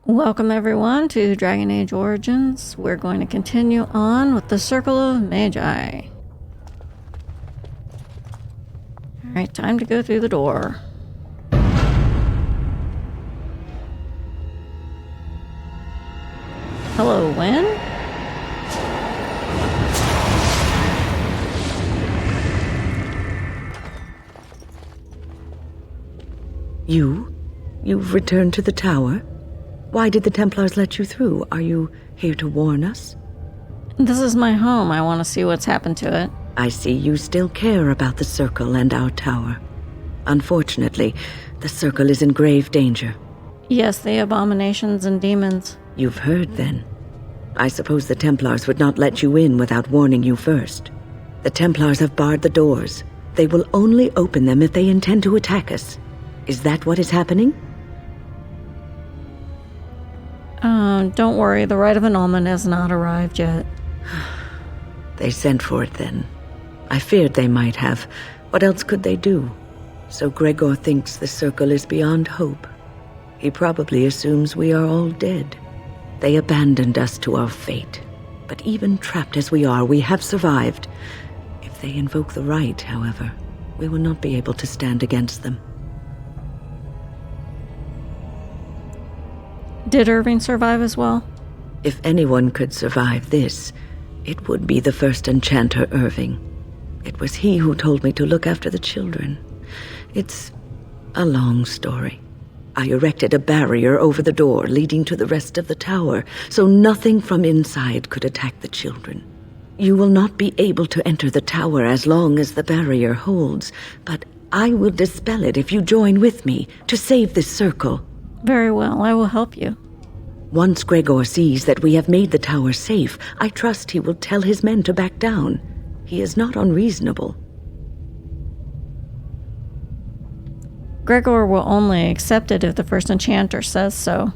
Welcome everyone to Dragon Age Origins. We're going to continue on with the Circle of Magi. Alright, time to go through the door. Hello, Wynn? You've returned to the tower? Why did the Templars let you through? Are you here to warn us? This is my home. I want to see what's happened to it. I see you still care about the Circle and our tower. Unfortunately, the Circle is in grave danger. Yes, the abominations and demons. You've heard, then. I suppose the Templars would not let you in without warning you first. The Templars have barred the doors. They will only open them if they intend to attack us. Is that what is happening? Don't worry, the Rite of Annulment has not arrived yet. They sent for it then. I feared they might have. What else could they do? So Gregor thinks the Circle is beyond hope. He probably assumes we are all dead. They abandoned us to our fate. But even trapped as we are, we have survived. If they invoke the Rite, however, we will not be able to stand against them. Did Irving survive as well? If anyone could survive this, it would be the first enchanter Irving. It was he who told me to look after the children. It's a long story. I erected a barrier over the door leading to the rest of the tower, so nothing from inside could attack the children. You will not be able to enter the tower as long as the barrier holds, but I will dispel it if you join with me to save this Circle. Very well, I will help you. Once Gregor sees that we have made the tower safe, I trust he will tell his men to back down. He is not unreasonable. Gregor will only accept it if the first enchanter says so.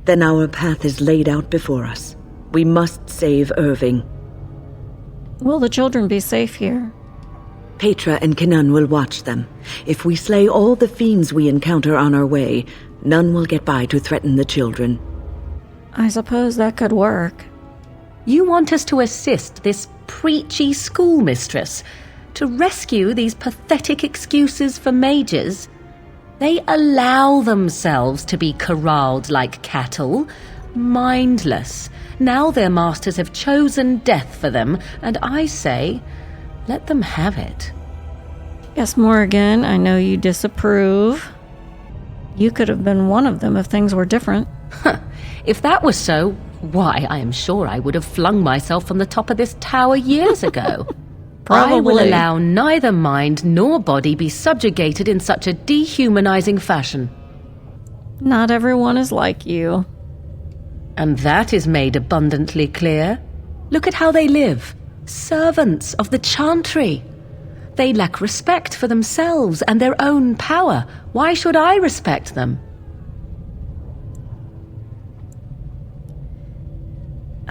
Then our path is laid out before us. We must save Irving. Will the children be safe here? Petra and Kenan will watch them. If we slay all the fiends we encounter on our way, none will get by to threaten the children. I suppose that could work. You want us to assist this preachy schoolmistress to rescue these pathetic excuses for mages? They allow themselves to be corralled like cattle, mindless. Now their masters have chosen death for them, and I say, let them have it. Yes, Morrigan, I know you disapprove. You could have been one of them if things were different. If that was so, why, I am sure I would have flung myself from the top of this tower years ago. Probably. I will allow neither mind nor body be subjugated in such a dehumanizing fashion. Not everyone is like you. And that is made abundantly clear. Look at how they live. Servants of the Chantry. They lack respect for themselves and their own power. Why should I respect them?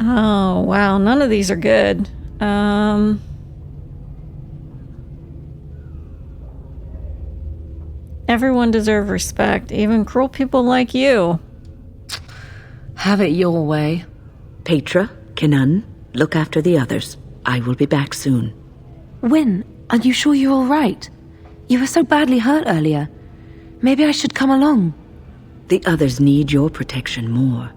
Oh, wow, none of these are good. Everyone deserves respect, even cruel people like you. Have it your way. Petra, Kenan, look after the others. I will be back soon. Wynn, are you sure you're all right? You were so badly hurt earlier. Maybe I should come along. The others need your protection more.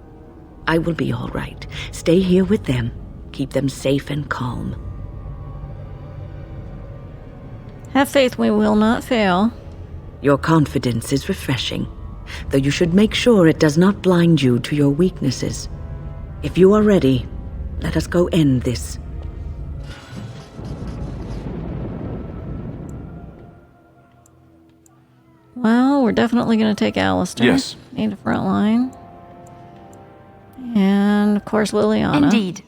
I will be all right. Stay here with them. Keep them safe and calm. Have faith, we will not fail. Your confidence is refreshing, though you should make sure it does not blind you to your weaknesses. If you are ready, let us go end this. Well, we're definitely going to take Alistair. Yes. Need a front line. And, of course, Liliana. Indeed.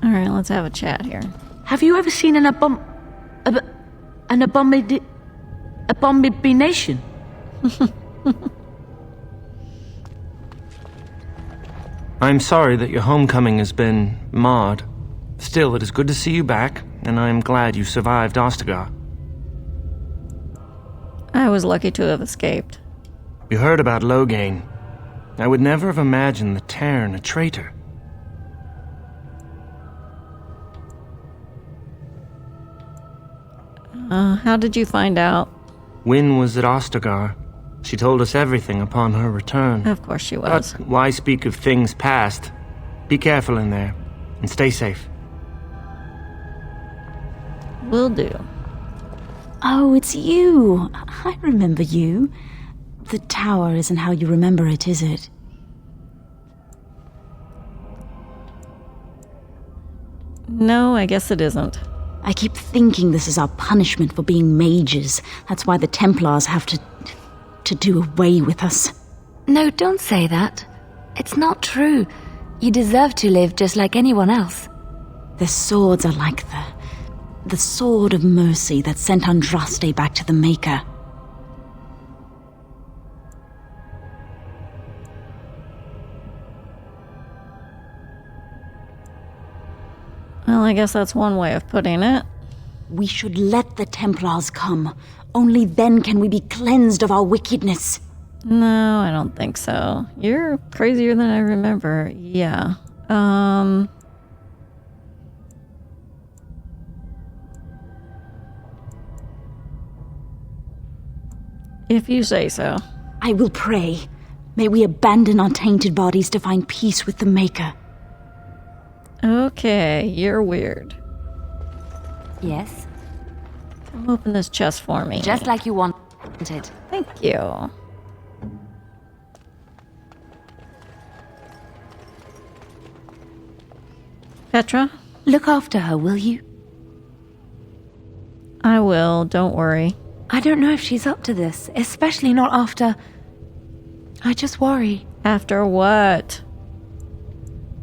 All right, let's have a chat here. Have you ever seen an abomination? I'm sorry that your homecoming has been marred. Still, it is good to see you back, and I am glad you survived Ostagar. I was lucky to have escaped. You heard about Loghain. I would never have imagined the Terran a traitor. How did you find out? Wynne was at Ostagar. She told us everything upon her return. Of course she was. But why speak of things past? Be careful in there, and stay safe. Will do. Oh, it's you. I remember you. The tower isn't how you remember it, is it? No, I guess it isn't. I keep thinking this is our punishment for being mages. That's why the Templars have to do away with us. No, don't say that. It's not true. You deserve to live just like anyone else. Their swords are like the sword of mercy that sent Andraste back to the Maker. Well, I guess that's one way of putting it. We should let the Templars come. Only then can we be cleansed of our wickedness. No, I don't think so. You're crazier than I remember. Yeah. If you say so. I will pray. May we abandon our tainted bodies to find peace with the Maker. Okay, you're weird. Yes, Come open this chest for me. just like you wanted. Thank you. Petra? Look after her, will you? I will, don't worry. I don't know if she's up to this, especially not after... I just worry. After what?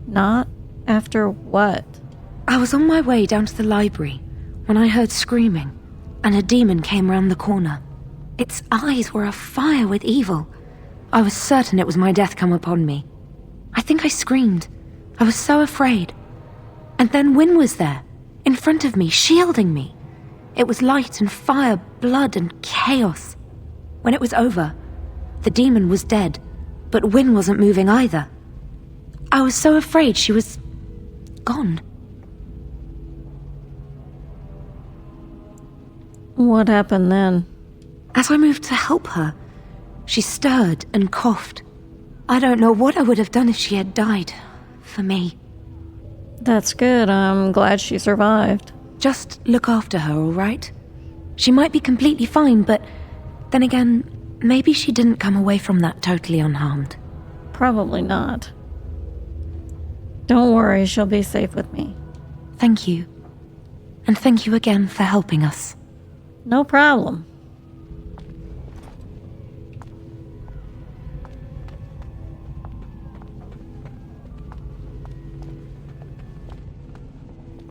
Not after what? I was on my way down to the library when I heard screaming, and a demon came round the corner. Its eyes were afire with evil. I was certain it was my death come upon me. I think I screamed. I was so afraid. And then Wynne was there, in front of me, shielding me. It was light and fire, blood and chaos. When it was over, the demon was dead, but Wynne wasn't moving either. I was so afraid she was... gone. What happened then? As I moved to help her, she stirred and coughed. I don't know what I would have done if she had died. For me. That's good. I'm glad she survived. Just look after her, all right? She might be completely fine, but then again, maybe she didn't come away from that totally unharmed. Probably not. Don't worry, she'll be safe with me. Thank you. And thank you again for helping us. No problem.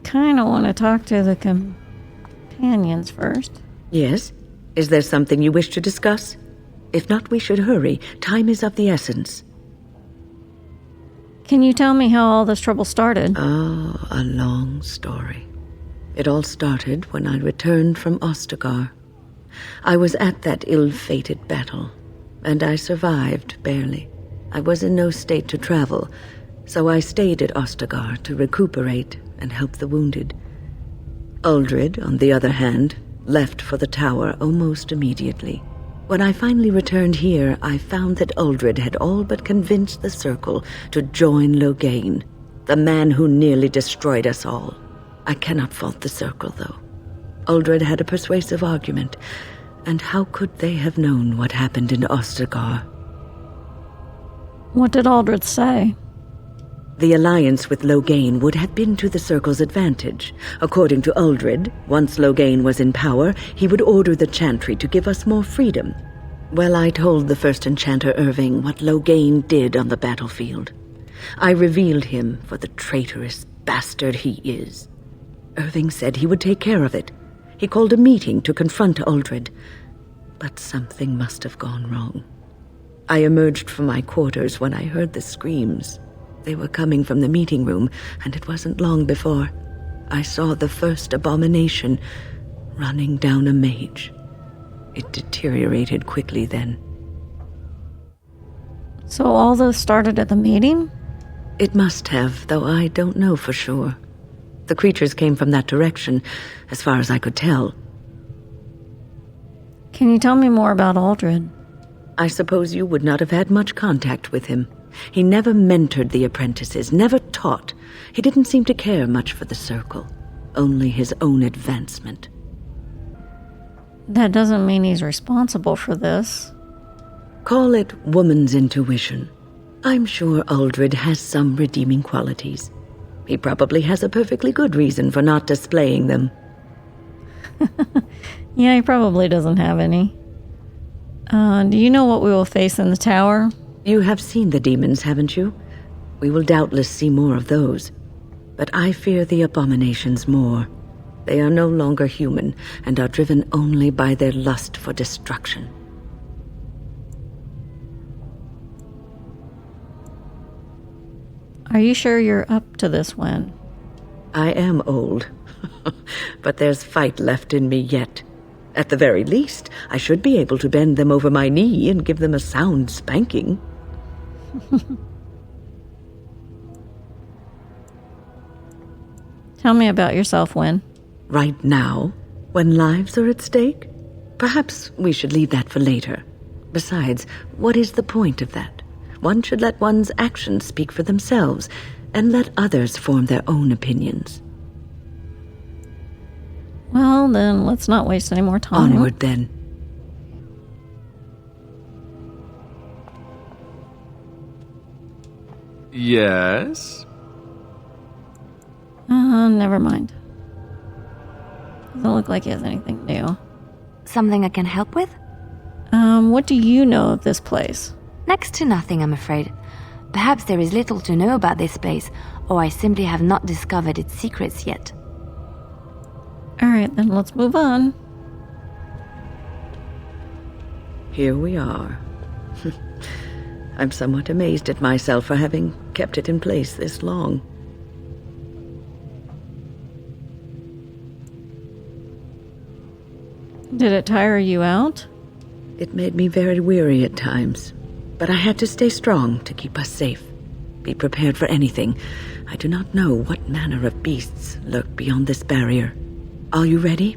Kinda want to talk to the companions first. Yes? Is there something you wish to discuss? If not, we should hurry. Time is of the essence. Can you tell me how all this trouble started? Oh, a long story. It all started when I returned from Ostagar. I was at that ill-fated battle, and I survived, barely. I was in no state to travel, so I stayed at Ostagar to recuperate and help the wounded. Uldred, on the other hand, left for the tower almost immediately. When I finally returned here, I found that Uldred had all but convinced the Circle to join Loghain, the man who nearly destroyed us all. I cannot fault the Circle, though. Uldred had a persuasive argument, and how could they have known what happened in Ostagar? What did Aldred say? The alliance with Loghain would have been to the Circle's advantage. According to Uldred, once Loghain was in power, he would order the Chantry to give us more freedom. Well, I told the first enchanter Irving what Loghain did on the battlefield. I revealed him for the traitorous bastard he is. Irving said he would take care of it. He called a meeting to confront Uldred, but something must have gone wrong. I emerged from my quarters when I heard the screams. They were coming from the meeting room, and it wasn't long before I saw the first abomination running down a mage. It deteriorated quickly then. So all this started at the meeting? It must have, though I don't know for sure. The creatures came from that direction, as far as I could tell. Can you tell me more about Aldred? I suppose you would not have had much contact with him. He never mentored the apprentices, never taught. He didn't seem to care much for the Circle, only his own advancement. That doesn't mean he's responsible for this. Call it woman's intuition. I'm sure Aldred has some redeeming qualities. He probably has a perfectly good reason for not displaying them. Yeah, he probably doesn't have any. Do you know what we will face in the tower? You have seen the demons, haven't you? We will doubtless see more of those. But I fear the abominations more. They are no longer human, and are driven only by their lust for destruction. Are you sure you're up to this, Wen? I am old, but there's fight left in me yet. At the very least, I should be able to bend them over my knee and give them a sound spanking. Tell me about yourself, Wen. Right now, when lives are at stake? Perhaps we should leave that for later. Besides, what is the point of that? One should let one's actions speak for themselves, and let others form their own opinions. Well, then, let's not waste any more time. Onward, then. Yes? Never mind. Doesn't look like he has anything new. Something I can help with? What do you know of this place? Next to nothing, I'm afraid. Perhaps there is little to know about this place, or I simply have not discovered its secrets yet. Alright, then let's move on. Here we are. I'm somewhat amazed at myself for having kept it in place this long. Did it tire you out? It made me very weary at times, but I had to stay strong to keep us safe. Be prepared for anything. I do not know what manner of beasts lurk beyond this barrier. Are you ready?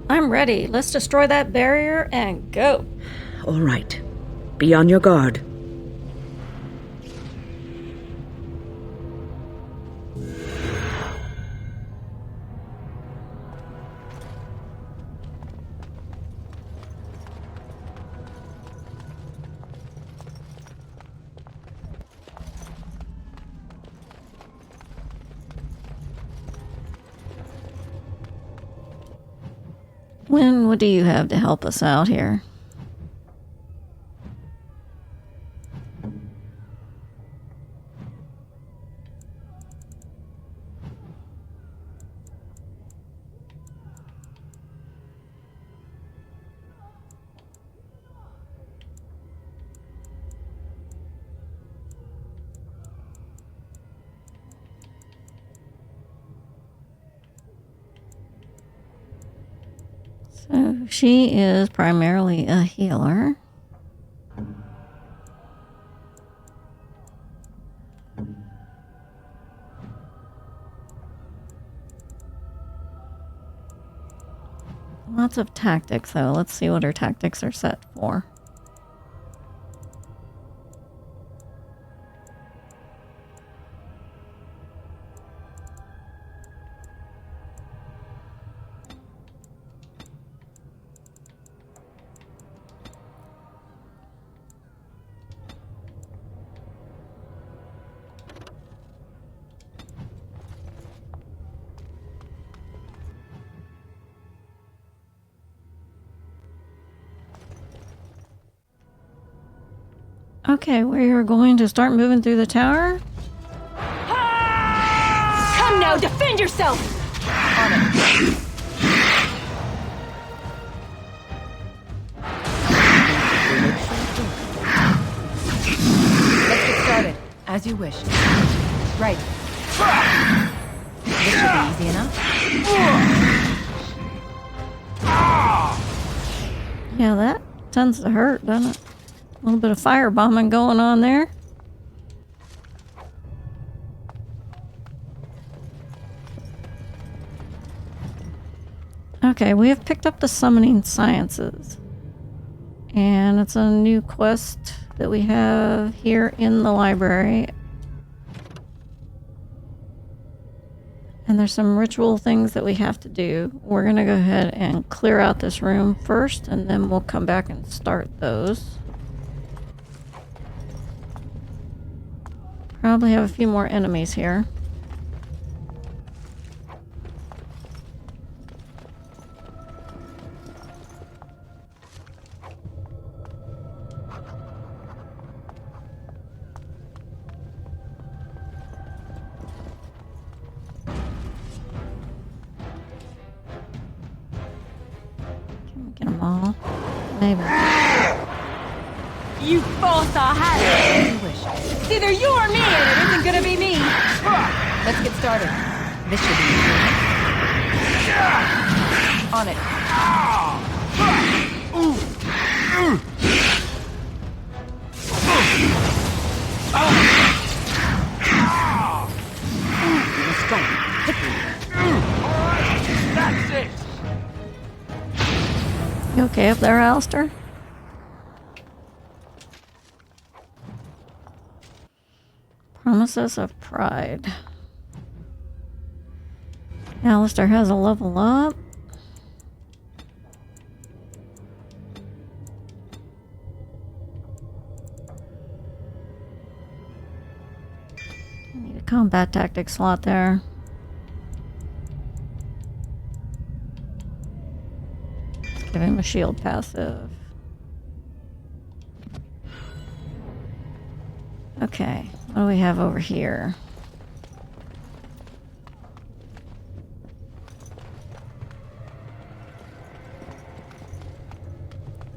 I'm ready. Let's destroy that barrier and go. All right. Be on your guard. Wen, what do you have to help us out here? So she is primarily a healer. Lots of tactics, though. Let's see what her tactics are set for. Okay, we are going to start moving through the tower. Come now, defend yourself! Let's get started. As you wish. Right. This should be easy enough. Yeah, that tends to hurt, doesn't it? A little bit of firebombing going on there. Okay, we have picked up the Summoning Sciences. And it's a new quest that we have here in the library. And there's some ritual things that we have to do. We're going to go ahead and clear out this room first, and then we'll come back and start those. Probably have a few more enemies here. Get them all. Maybe. You both are having you wish. It's either you or me, and it isn't gonna be me. Let's get started. This should be easy enough. On it. That's it! You okay up there, Alistair? Promises of Pride. Alistair has a level up. I need a combat tactic slot there. Let's give him a shield passive. Okay, what do we have over here?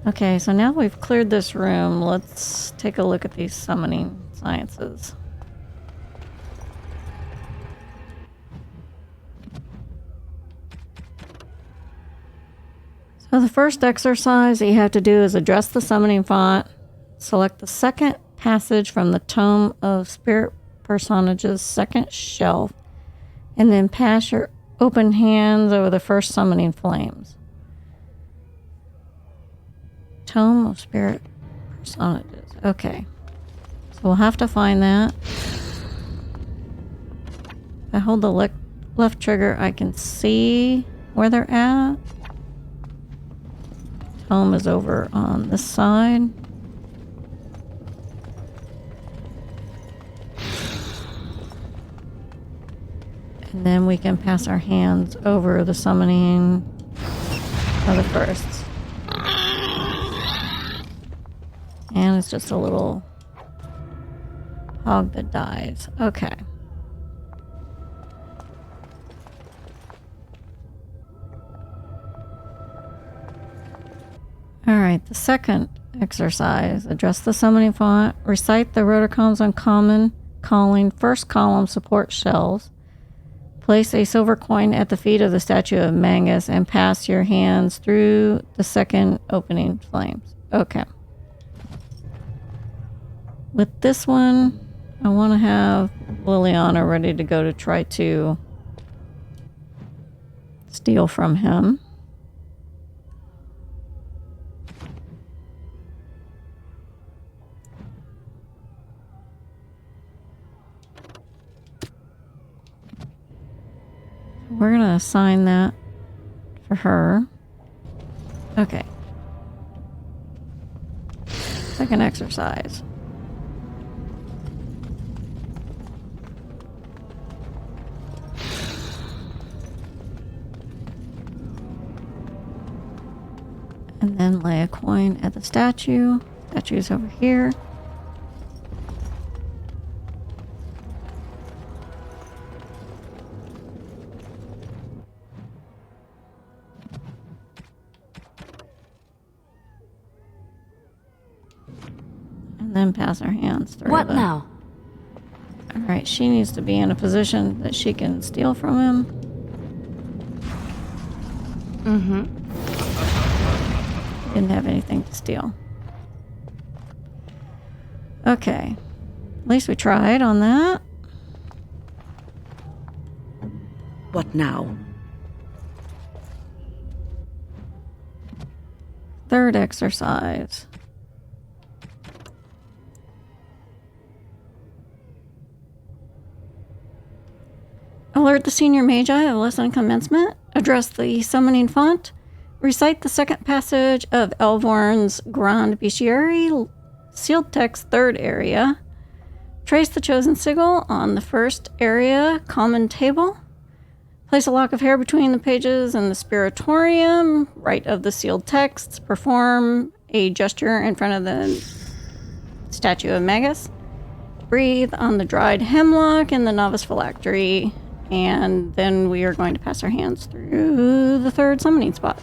Okay, so now we've cleared this room, let's take a look at these Summoning Sciences. So the first exercise that you have to do is address the summoning font, select the second passage from the Tome of Spirit Personage's second shelf, and then pass your open hands over the first summoning flames. Tome of Spirit Personages. Okay. So we'll have to find that. If I hold the left trigger, I can see where they're at. Tome is over on this side. And then we can pass our hands over the summoning of the firsts. And it's just a little hog that dies. Okay. Alright, the second exercise. Address the summoning font. Recite the Rotocon's uncommon calling first column support shells. Place a silver coin at the feet of the statue of Mangus and pass your hands through the second opening flames. Okay. With this one, I want to have Liliana ready to go to try to steal from him. We're going to assign that for her. Okay. Second exercise. And then lay a coin at the statue. Statue's over here. And then pass our hands through What the now? Alright, she needs to be in a position that she can steal from him. Didn't have anything to steal. Okay. At least we tried on that. What now? Third exercise. Alert the senior magi of lesson commencement. Address the summoning font. Recite the second passage of Elvorn's Grand Bestiary, sealed text, third area. Trace the chosen sigil on the first area common table. Place a lock of hair between the pages in the spiritorium, right of the sealed texts. Perform a gesture in front of the statue of Magus. Breathe on the dried hemlock in the novice phylactery. And then we are going to pass our hands through the third summoning spot.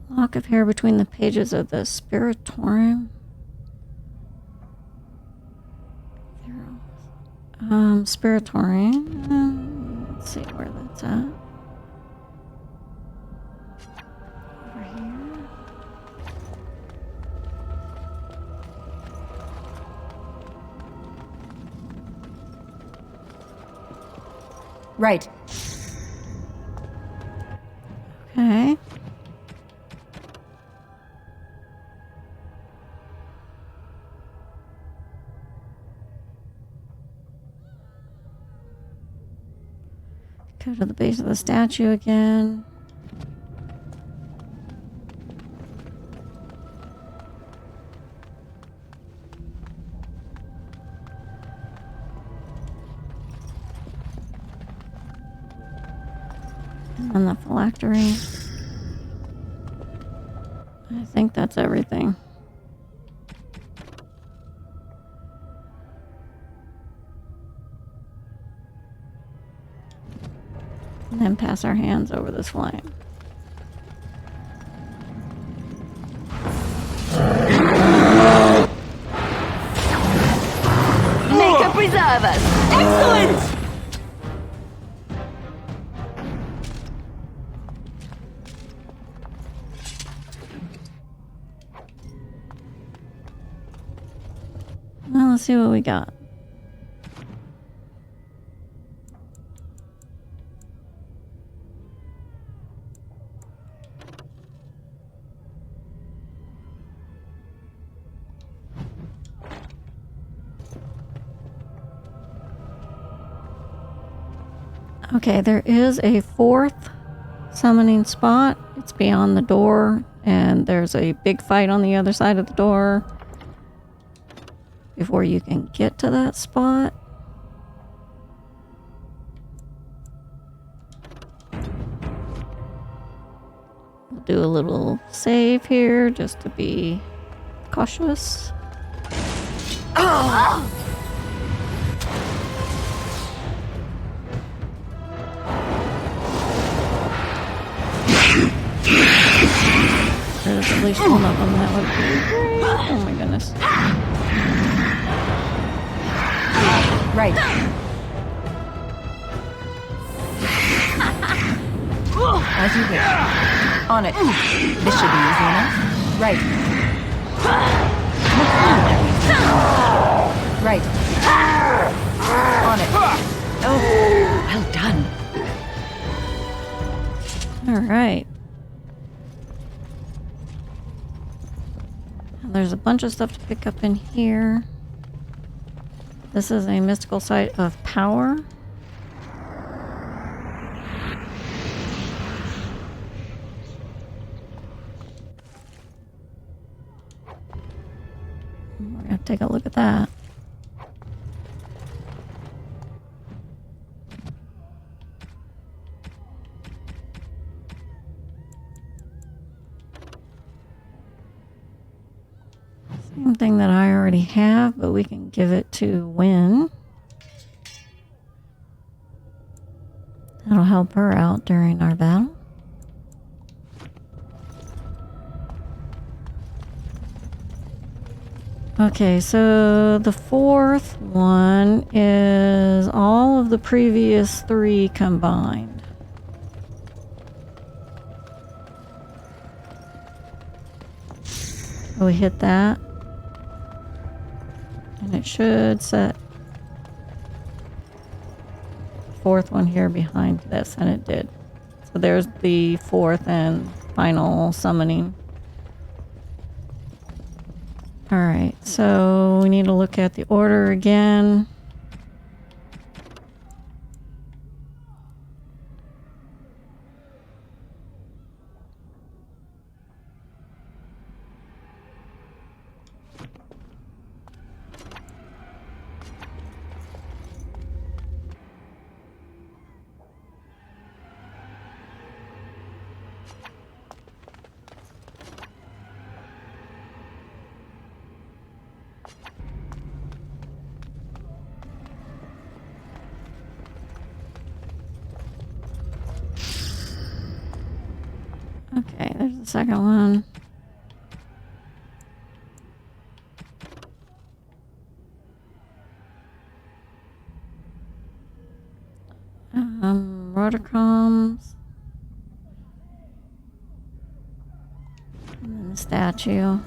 Lock of hair between the pages of the spiritorium. Spiritorium. Let's see where that's at. Over here. Right. Okay. Go to the base of the statue again. And the phylactery. I think that's everything. And then pass our hands over this flame. Make her preserve us! Excellent! Well, let's see what we got. Okay, there is a fourth summoning spot. It's beyond the door, and there's a big fight on the other side of the door before you can get to that spot. We'll do a little save here just to be cautious. Oh! There's at least one of them that would be great. Oh my goodness. Right. As you wish. On it. This should be easy enough. Right. Right. On it. Oh, Well done. All right. There's a bunch of stuff to pick up in here. This is a mystical site of power. We're gonna take a look at that. Same thing that I already have, but we can give it to Wynn. That'll help her out during our battle. Okay, so the fourth one is all of the previous three combined. So we hit that. And it should set the fourth one here behind this, and it did. So there's the fourth and final summoning. Alright, so we need to look at the order again. Okay, there's the second one. Rotocoms. And then the statue.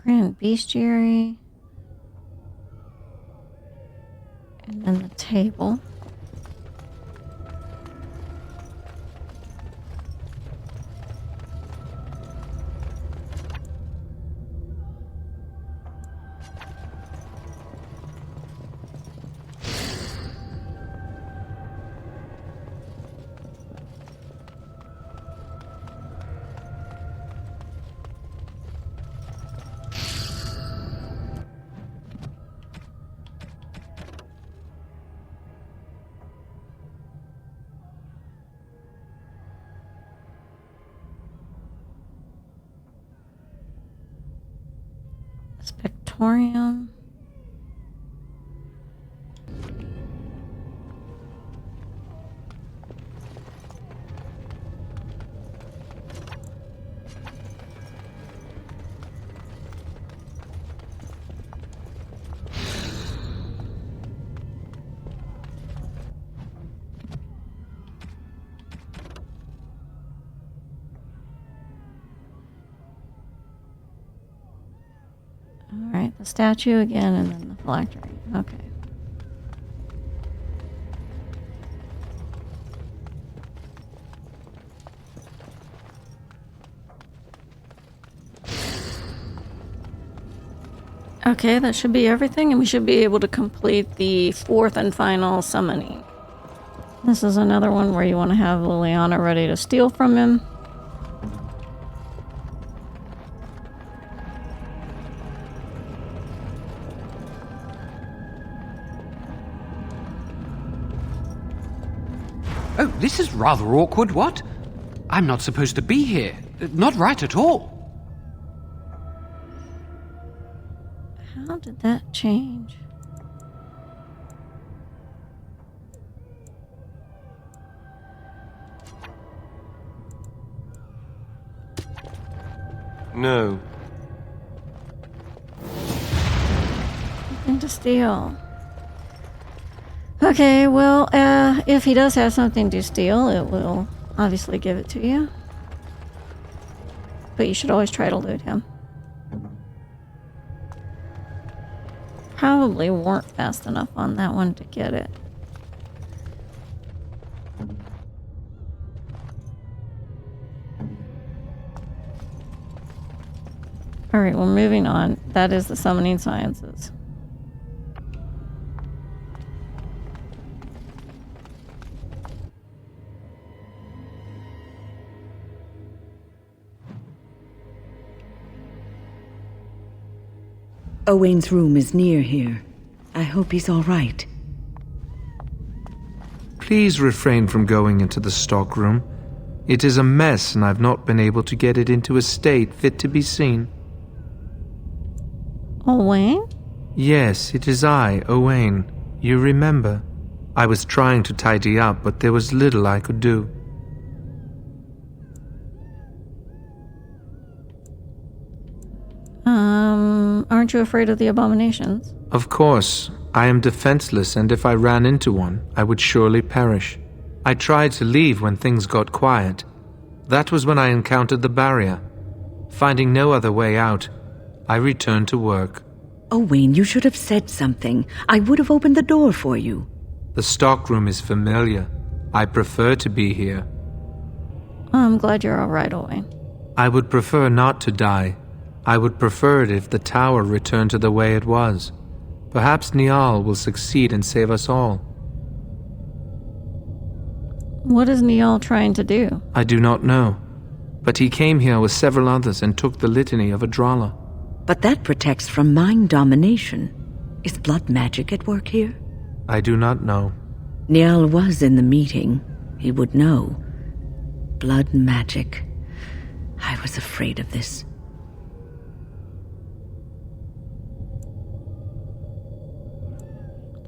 Grand Bestiary. And then the table. Spectorium. Alright, the statue again, and then the phylactery. Okay. Okay, that should be everything, and we should be able to complete the fourth and final summoning. This is another one where you want to have Liliana ready to steal from him. Oh, this is rather awkward, what? I'm not supposed to be here. Not right at all. How did that change? No. Something to steal. Okay, well, if he does have something to steal, it will obviously give it to you. But you should always try to loot him. Probably weren't fast enough on that one to get it. Alright, well, moving on. That is the summoning sciences. Owain's room is near here. I hope he's all right. Please refrain from going into the stockroom. It is a mess, and I've not been able to get it into a state fit to be seen. Owain? Yes, it is I, Owain. You remember? I was trying to tidy up, but there was little I could do. Aren't you afraid of the abominations? Of course. I am defenseless, and if I ran into one, I would surely perish. I tried to leave when things got quiet. That was when I encountered the barrier. Finding no other way out, I returned to work. Owain, you should have said something. I would have opened the door for you. The stockroom is familiar. I prefer to be here. I'm glad you're all right, Owain. I would prefer not to die. I would prefer it if the tower returned to the way it was. Perhaps Niall will succeed and save us all. What is Niall trying to do? I do not know. But he came here with several others and took the litany of Adralla. But that protects from mind domination. Is blood magic at work here? I do not know. Niall was in the meeting. He would know. Blood magic. I was afraid of this.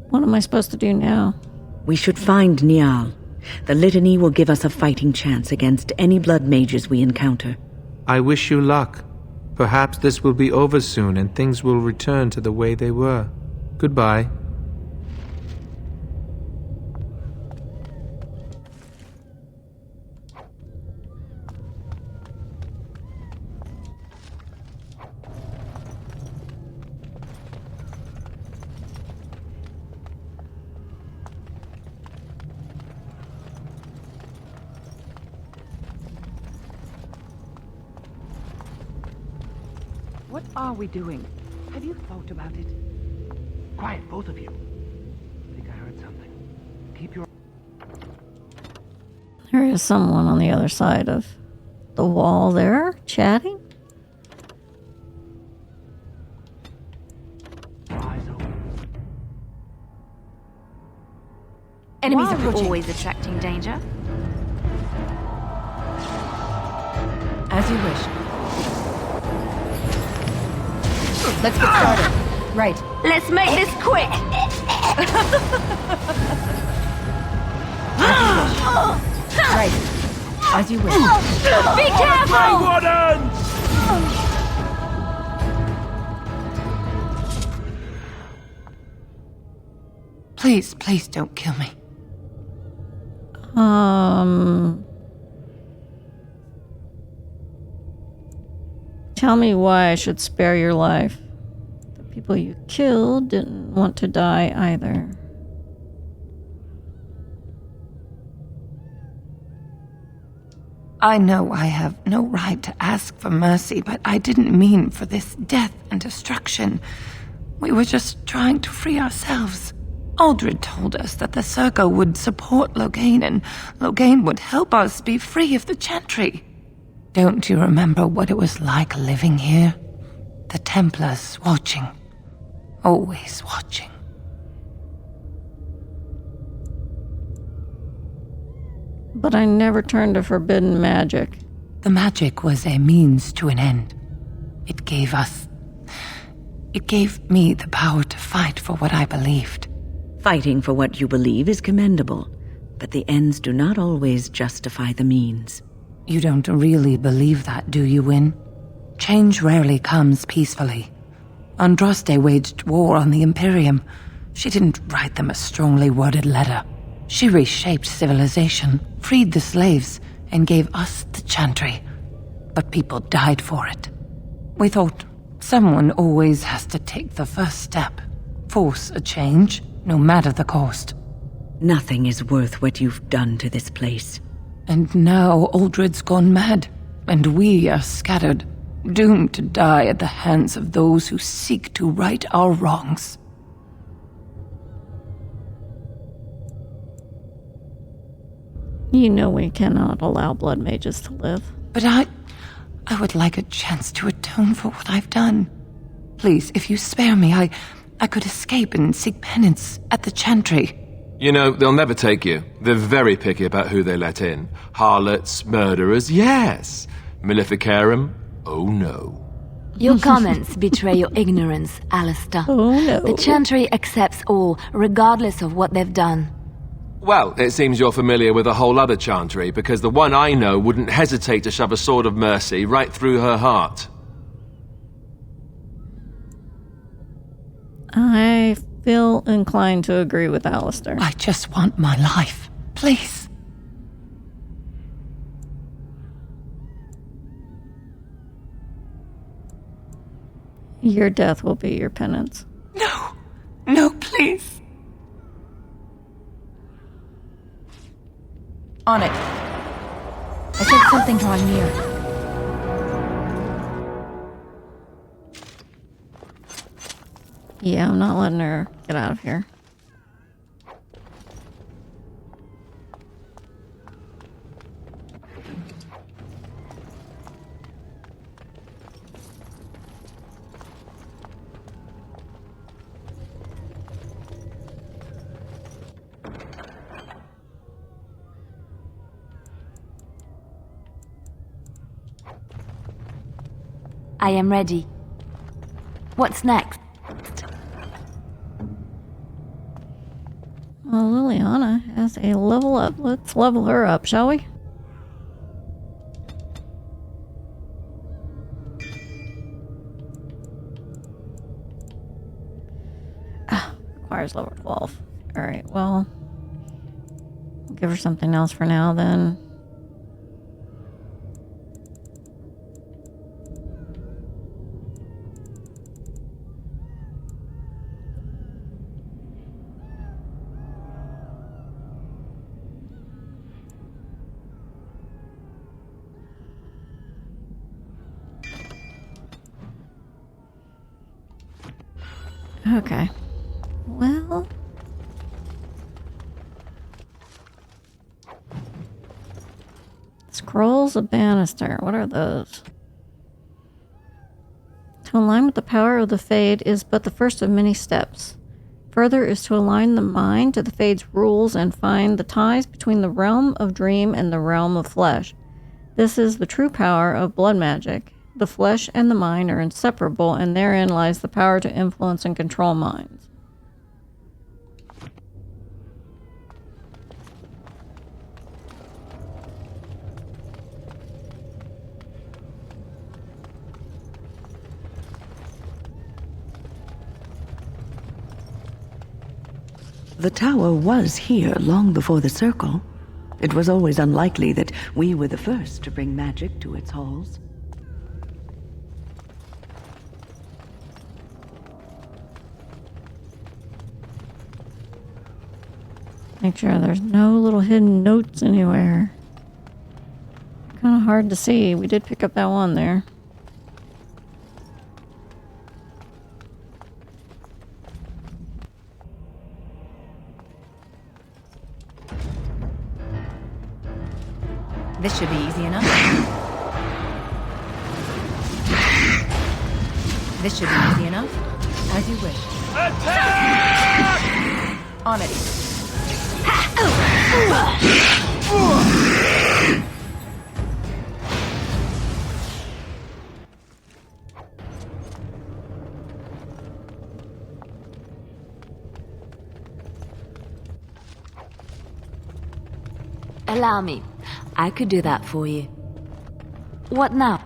What am I supposed to do now? We should find Niall. The litany will give us a fighting chance against any blood mages we encounter. I wish you luck. Perhaps this will be over soon and things will return to the way they were. Goodbye. What are we doing? Have you thought about it? Quiet, both of you. I think I heard something. Keep your... There is someone on the other side of the wall there, chatting. eyes open. Enemies Why are we approaching. always attracting danger? As you wish. Let's get started. Right. Let's make this quick! Right. As you wish. Be careful! Please, please don't kill me. Tell me why I should spare your life. The people you killed didn't want to die either. I know I have no right to ask for mercy, but I didn't mean for this death and destruction. We were just trying to free ourselves. Aldred told us that the Circle would support Loghain, and Loghain would help us be free of the Chantry. Don't you remember what it was like living here? The Templars watching. Always watching. But I never turned to forbidden magic. The magic was a means to an end. It gave me the power to fight for what I believed. Fighting for what you believe is commendable, but the ends do not always justify the means. You don't really believe that, do you, Wynne? Change rarely comes peacefully. Andraste waged war on the Imperium. She didn't write them a strongly worded letter. She reshaped civilization, freed the slaves, and gave us the Chantry. But people died for it. We thought someone always has to take the first step, force a change, no matter the cost. Nothing is worth what you've done to this place. And now Aldred's gone mad, and we are scattered. doomed to die at the hands of those who seek to right our wrongs. You know we cannot allow blood mages to live. But I would like a chance to atone for what I've done. Please, if you spare me, I could escape and seek penance at the chantry. You know, they'll never take you. They're very picky about who they let in. Harlots, murderers, yes. Maleficarum, oh no. Your comments betray your ignorance, Alistair. Oh no. The chantry accepts all, regardless of what they've done. Well, it seems you're familiar with a whole other chantry, because the one I know wouldn't hesitate to shove a sword of mercy right through her heart. I feel inclined to agree with Alistair. I just want my life. Please. Your death will be your penance. No. No, please. On it. I sense something drawing near. Yeah, I'm not letting her get out of here. I am ready. What's next? Well, Liliana has a level up. Let's level her up, shall we? Requires level 12. Alright, well, I'll give her something else for now then. Okay. Well... Scrolls of Banister. What are those? To align with the power of the Fade is but the first of many steps. Further is to align the mind to the Fade's rules and find the ties between the realm of dream and the realm of flesh. This is the true power of blood magic. The flesh and the mind are inseparable, and therein lies the power to influence and control minds. The tower was here long before the Circle. It was always unlikely that we were the first to bring magic to its halls. Make sure there's no little hidden notes anywhere. Kind of hard to see. We did pick up that one there. This should be easy enough. This should be easy enough. As you wish. Attack! On it. Allow me. I could do that for you. What now?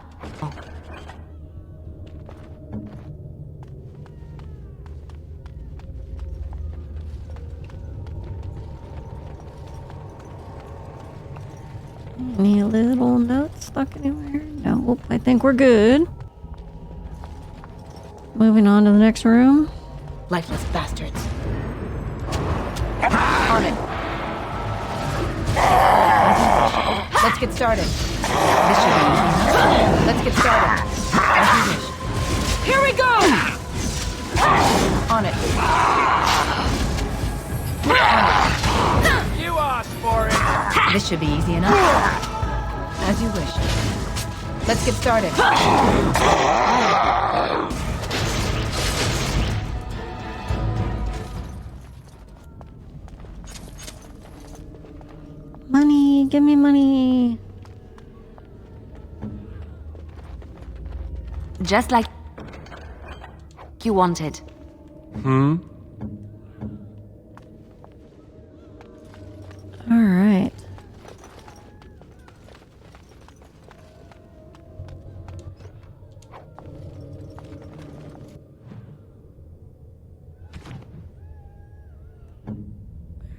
Any little notes stuck anywhere? Nope, I think we're good. Moving on to the next room. Lifeless bastards. On it. Let's get started. This should be easy enough. Let's get started. Here we go! On it. You asked for it! This should be easy enough. As you wish. Let's get started. Money, give me money. Just like you wanted. All right.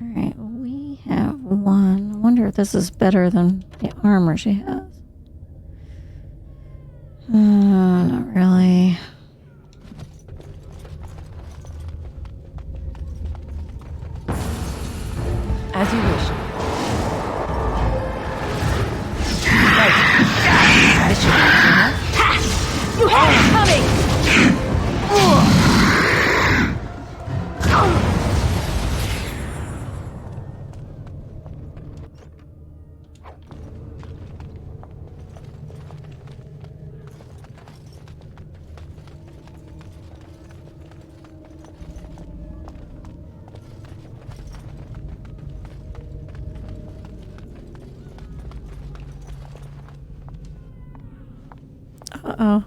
All right, we have one. I wonder if this is better than the armor she has. Not really. As you wish. Right. This should be easy enough. You have it coming! Uh-oh.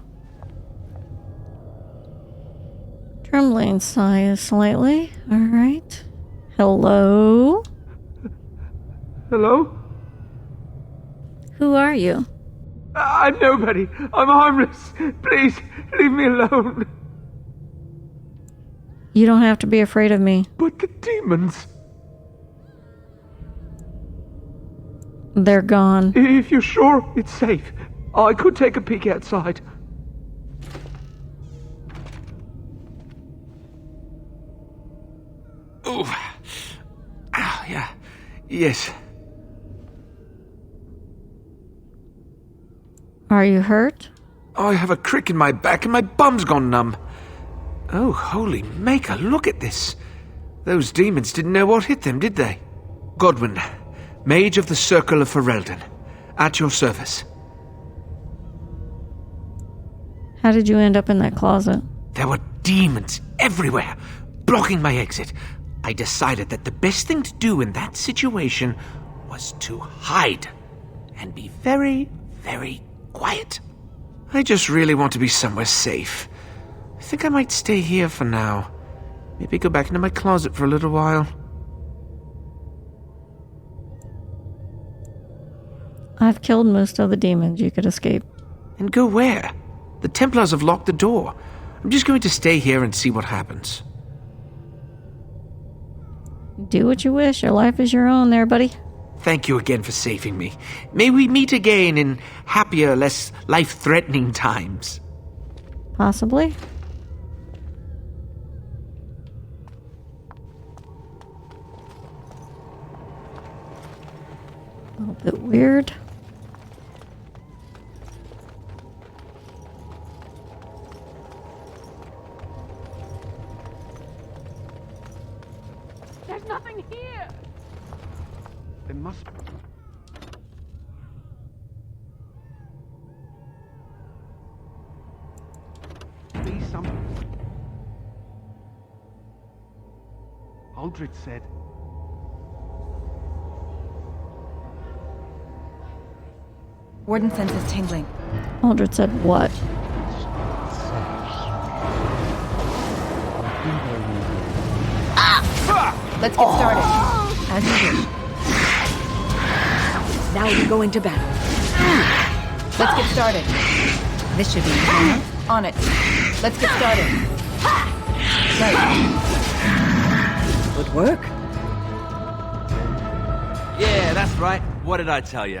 Trembling sighs slightly. All right. Hello? Hello? Who are you? I'm nobody. I'm harmless. Please, leave me alone. You don't have to be afraid of me. But the demons... They're gone. If you're sure it's safe, I could take a peek outside. Ooh. Ah, yeah. Yes. Are you hurt? Oh, I have a crick in my back and my bum's gone numb. Oh, holy maker, look at this. Those demons didn't know what hit them, did they? Godwin, Mage of the Circle of Ferelden, at your service. How did you end up in that closet? There were demons everywhere, blocking my exit. I decided that the best thing to do in that situation was to hide and be very, very quiet. I just really want to be somewhere safe. I think I might stay here for now. Maybe go back into my closet for a little while. I've killed most of the demons. You could escape. And go where? The Templars have locked the door. I'm just going to stay here and see what happens. Do what you wish. Your life is your own there, buddy. Thank you again for saving me. May we meet again in happier, less life-threatening times. Possibly. A little bit weird. There's nothing here! There must be something. Aldrich said... Warden senses tingling. Aldred said what? Let's get started. As you wish. Now we're going to battle. Let's get started. This should be easy enough. On it. Let's get started. Right. Good work. Yeah, that's right. What did I tell you?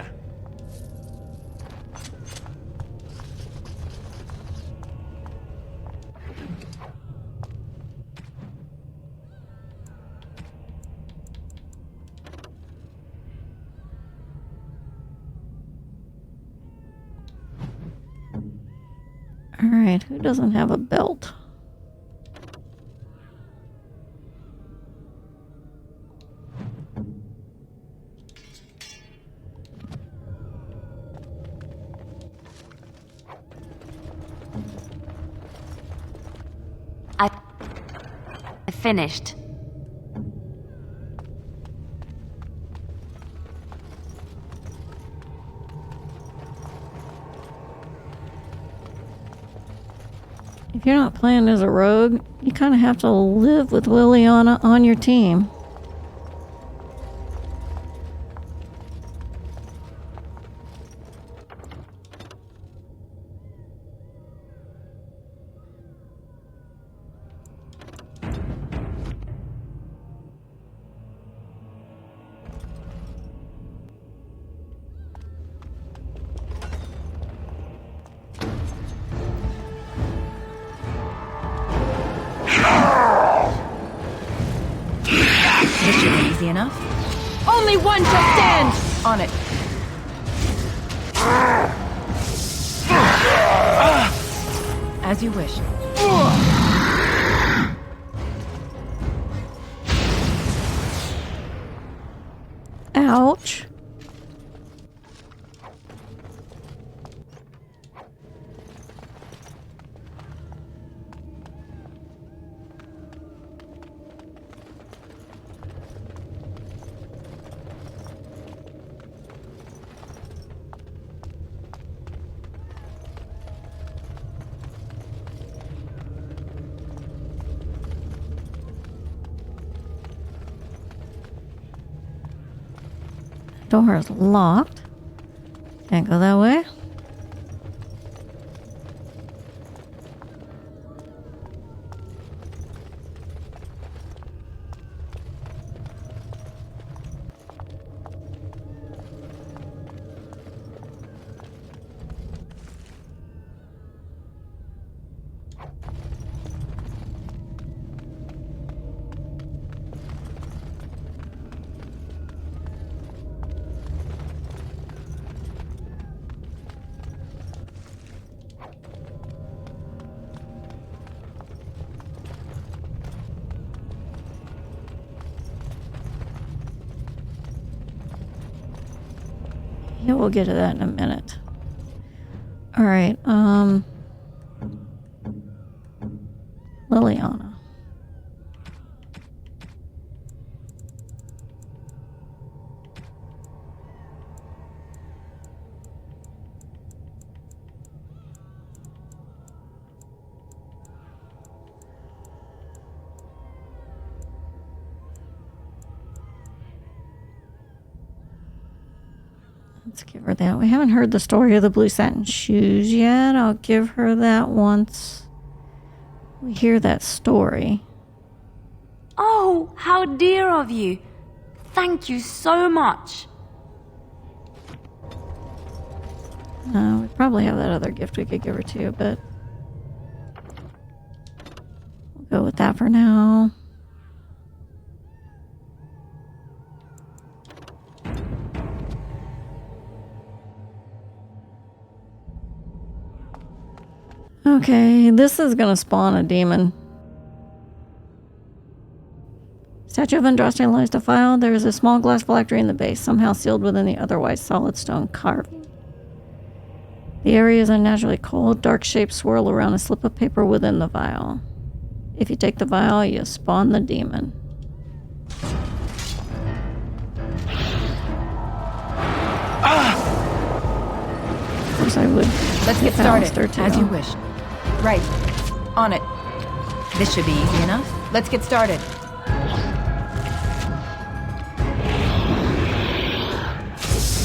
Alright, who doesn't have a belt? I finished. If you're not playing as a rogue, you kind of have to live with Liliana on your team. This should be easy enough. Only one shall stand! On it. As you wish. Ouch. Door is locked. Can't go that way. Yeah, we'll get to that in a minute. Alright, Liliana. Let's give her that. We haven't heard the story of the blue satin shoes yet. I'll give her that once we hear that story. Oh, how dear of you. Thank you so much. We probably have that other gift we could give her too, but we'll go with that for now. Okay, this is gonna spawn a demon. Statue of Andraste lies defiled. There is a small glass phylactery in the base, somehow sealed within the otherwise solid stone carving. The area is unnaturally cold. Dark shapes swirl around a slip of paper within the vial. If you take the vial, you spawn the demon. Of course I would. Let's get started, as you wish. Right. On it. This should be easy enough. Let's get started.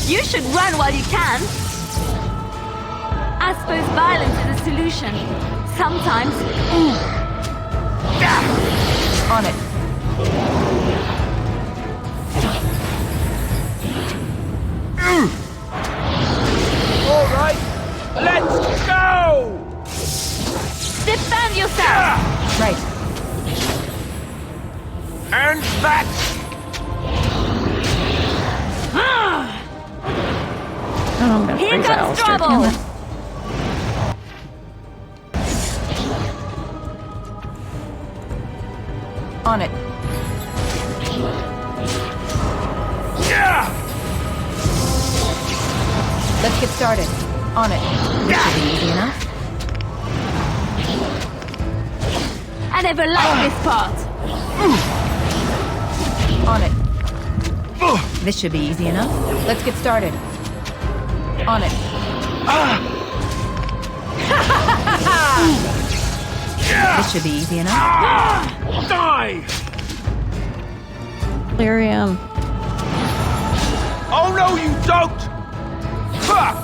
You should run while you can. I suppose violence is a solution. Sometimes. On it. All right, let's go! Defend yourself! Right. And that! Oh, I'm gonna Here freeze comes Alistair. trouble! Damn On it. Yeah! Let's get started. On it. This should be easy enough. I never liked this part. On it. This should be easy enough. Let's get started. On it. This should be easy enough. Die! Lyrium. Oh no, you don't! Ha!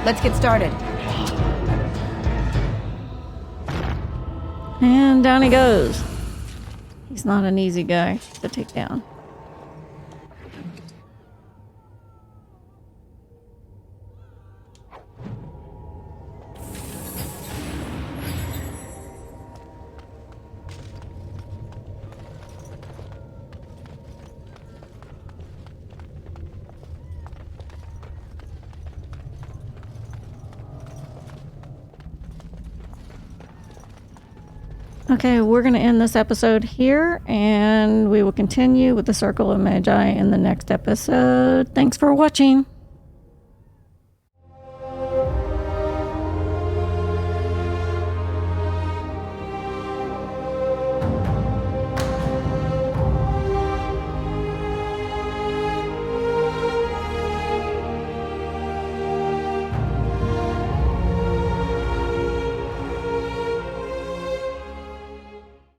Let's get started. And down he goes. He's not an easy guy to take down. Okay, we're going to end this episode here, and we will continue with the Circle of Magi in the next episode. Thanks for watching.